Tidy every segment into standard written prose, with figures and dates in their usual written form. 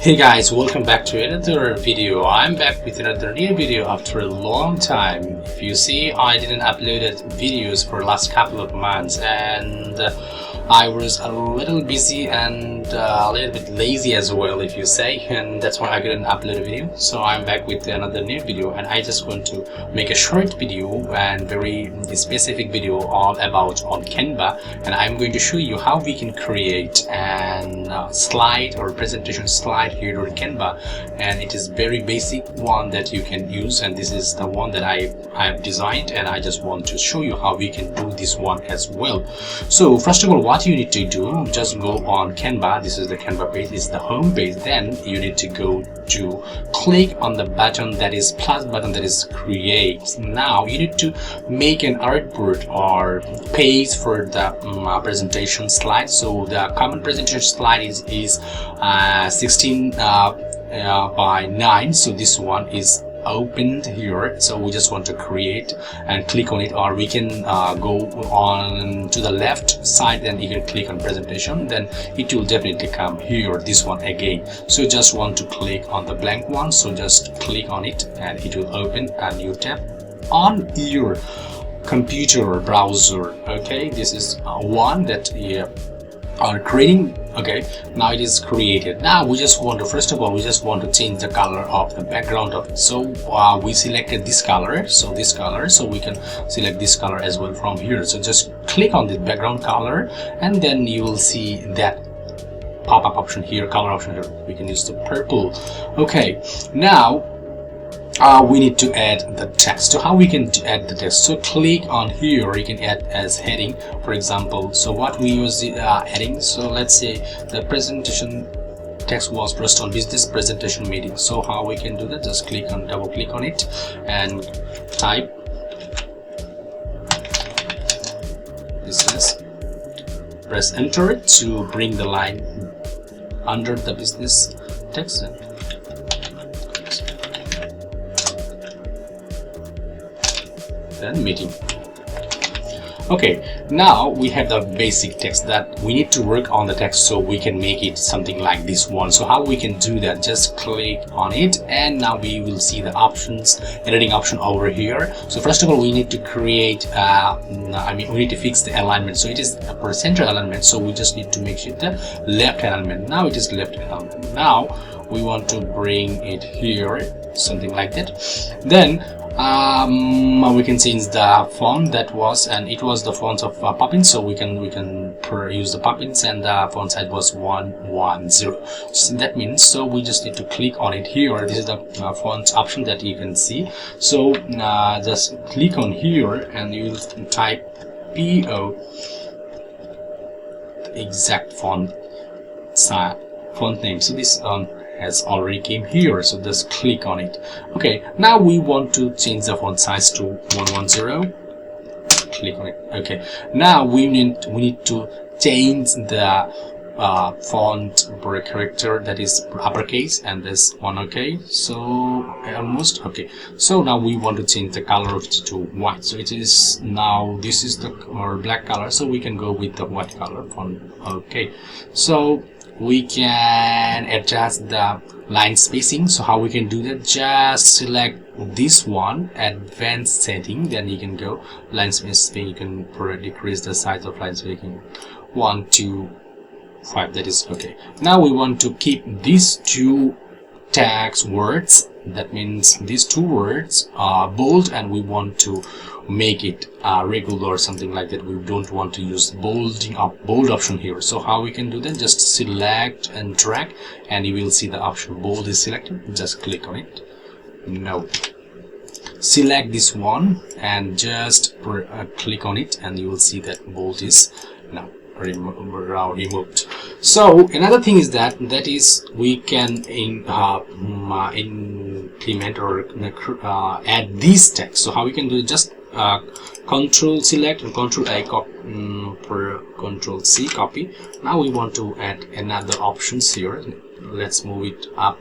Hey guys, welcome back to another video. I'm back with another new video after a long time. If you see, I didn't uploaded videos for last couple of months, and I was a little busy and a little bit lazy as well, if you say, and that's why I couldn't upload a video. So I'm back with another new video, and I just want to make a short video and very specific video all about on Canva, and I'm going to show you how we can create an slide or presentation slide here on Canva, and it is very basic one that you can use, and this is the one that I have designed, and I just want to show you how we can do this one as well. So first of all, what you need to do, just go on Canva. This is the Canva page, this is the home page. Then you need to go to click on the button that is plus button that is create. Now you need to make an artboard or page for the presentation slide. So the common presentation slide is 16 by 9. So this one is opened here, so we just want to create and click on it, or we can go on to the left side, then you can click on presentation, then it will definitely come here, this one again. So just want to click on the blank one, so just click on it and it will open a new tab on your computer or browser. Okay, this is one that you are creating. Okay, now it is created. Now we just want to, first of all, we just want to change the color of the background of it. So we selected this color, so this color, so we can select this color as well from here. So just click on the background color, and then you will see that pop-up option here, color option here. We can use the purple. Okay, now we need to add the text. So how we can add the text? So click on here, you can add as heading, for example. So what we use heading, so let's say the presentation text was first on business presentation meeting. So how we can do that? Just click on, double click on it and type business, press enter to bring the line under the business text, and then meeting. Okay, now we have the basic text that we need to work on the text, so we can make it something like this one. So how we can do that? Just click on it, and now we will see the options, editing option over here. So first of all, we need to create we need to fix the alignment. So it is for center alignment, so we just need to make sure the left alignment. Now it is left alignment. Now we want to bring it here, something like that. Then we can change the font that was, and it was the font of Poppins, so we can use the Poppins, and the font size was 110. So that means, so we just need to click on it here. This is the font option that you can see. So just click on here and you will type PO, the exact font name. So this has already came here, so just click on it. Okay, now we want to change the font size to 110. Click on it. Okay, now we need to change the font per character, that is uppercase, and this one. Okay, so almost okay. So now we want to change the color of it to white. So it is now, this is the black color, so we can go with the white color font. Okay, so we can adjust the line spacing. So how we can do that? Just select this one, advanced setting, then you can go line spacing. You can decrease the size of line spacing 1, 2, 5. That is okay. Now we want to keep these two text words, that means these two words are bold, and we want to make it regular or something like that. We don't want to use bold option here. So how we can do that? Just select and drag, and you will see the option bold is selected. Just click on it. No, select this one and just click on it, and you will see that bold is now removed. So another thing is that is we can implement or add these text. So how we can do it? Just Control select and Control A copy, Control C copy. Now we want to add another options here. Let's move it up,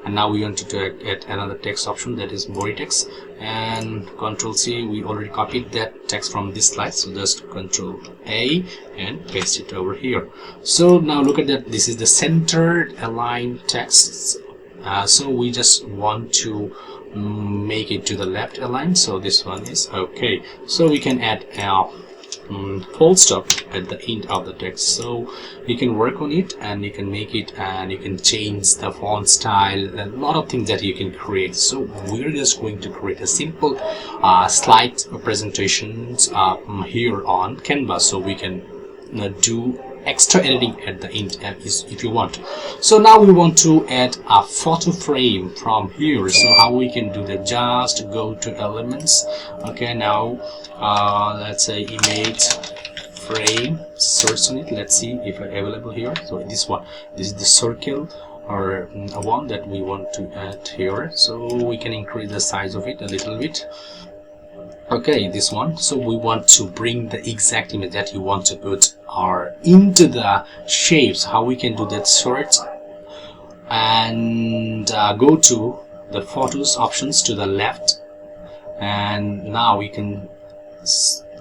and now we want to add another text option, that is body text, and Control C. We already copied that text from this slide, so just Control A and paste it over here. So now look at that, this is the centered aligned text. So we just want to make it to the left align, so this one is okay. So we can add a full stop at the end of the text, so you can work on it and you can make it, and you can change the font style, a lot of things that you can create. So we're just going to create a simple slide presentations here on Canva, so we can do extra editing at the end if you want. So now we want to add a photo frame from here. So how we can do that? Just go to elements. Okay, now let's say image frame, search on it. Let's see if available here. So this one, this is the circle or one that we want to add here, so we can increase the size of it a little bit. Okay, this one. So we want to bring the exact image that you want to put into the shapes. How we can do that? Search and go to the photos options to the left, and now we can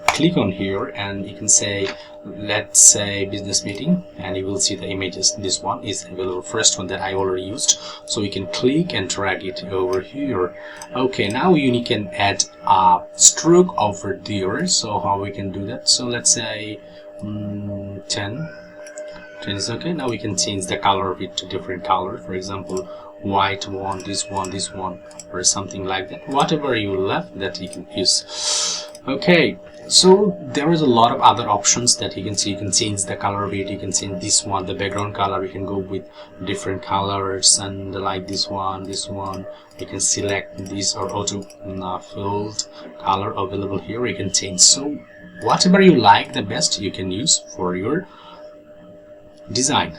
click on here and you can say, let's say business meeting, and you will see the images. This one is available, first one that I already used, so we can click and drag it over here. Okay, now you can add a stroke over there. So how we can do that? So let's say 10 is okay. Now we can change the color of it to different color, for example white one, this one, or something like that. Whatever you left, that you can use. Okay, so there is a lot of other options that you can see. You can change the color of it, you can change this one, the background color. You can go with different colors, and like this one, you can select this or auto filled color available here. You can change. So whatever you like the best, you can use for your design.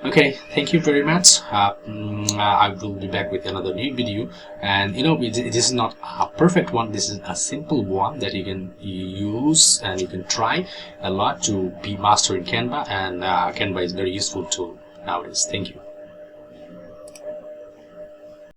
Okay, thank you very much. I will be back with another new video, and this is not a perfect one. This is a simple one that you can use and you can try a lot to be master in Canva, and Canva is very useful tool nowadays. Thank you.